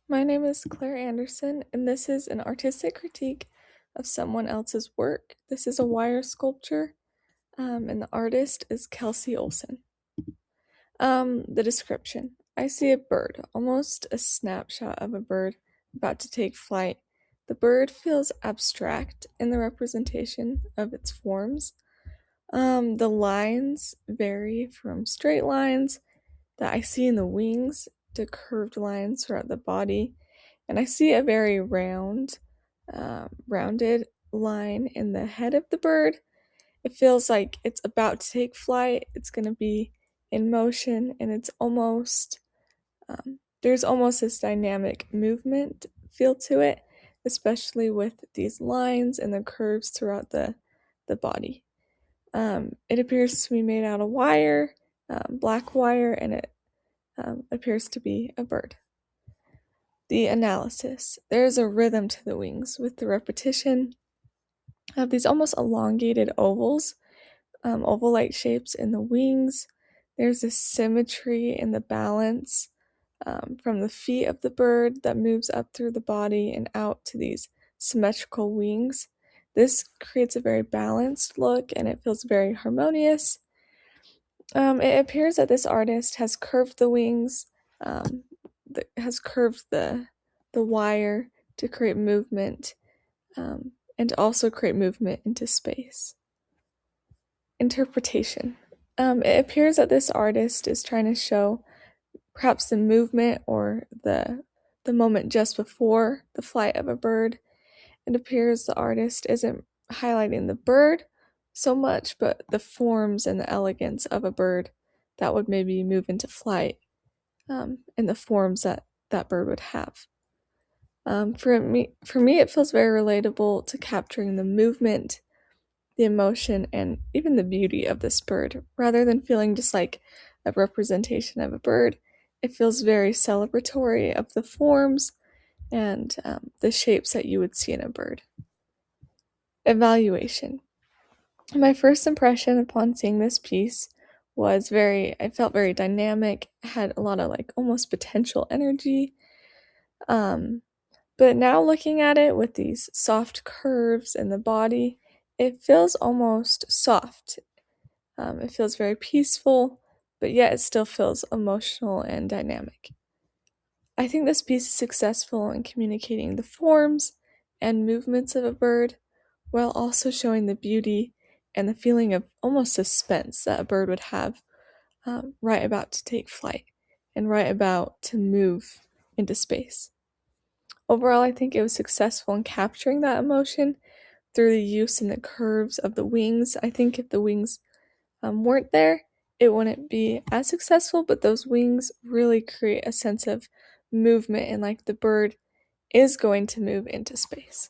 My name is Claire Anderson, and this is an artistic critique of someone else's work. This is a wire sculpture, and the artist is Kelsey Olson. The description: I see a bird, almost a snapshot of a bird about to take flight. The bird feels abstract in the representation of its forms. The lines vary from straight lines that I see in the wings to curved lines throughout the body. And I see a very rounded line in the head of the bird. It feels like it's about to take flight. It's going to be in motion, and there's almost this dynamic movement feel to it, especially with these lines and the curves throughout the body. It appears to be made out of wire, black wire, and it appears to be a bird. The analysis: there is a rhythm to the wings with the repetition of these almost elongated ovals, oval-like shapes in the wings. There's a symmetry in the balance from the feet of the bird that moves up through the body and out to these symmetrical wings. This creates a very balanced look, and it feels very harmonious. It appears that this artist has curved the wings, has curved the wire to create movement, and to also create movement into space. Interpretation: it appears that this artist is trying to show perhaps the movement or the moment just before the flight of a bird. It appears the artist isn't highlighting the bird so much, but the forms and the elegance of a bird that would maybe move into flight, and the forms that that bird would have. For me, it feels very relatable to capturing the movement, the emotion, and even the beauty of this bird. Rather than feeling just like a representation of a bird, it feels very celebratory of the forms and the shapes that you would see in a bird. Evaluation: my first impression upon seeing this piece was I felt very dynamic, had a lot of like almost potential energy. But now looking at it with these soft curves in the body, it feels almost soft. It feels very peaceful, but yet it still feels emotional and dynamic. I think this piece is successful in communicating the forms and movements of a bird, while also showing the beauty and the feeling of almost suspense that a bird would have right about to take flight and right about to move into space. Overall, I think it was successful in capturing that emotion through the use and the curves of the wings. I think if the wings weren't there, it wouldn't be as successful, but those wings really create a sense of movement and like the bird is going to move into space.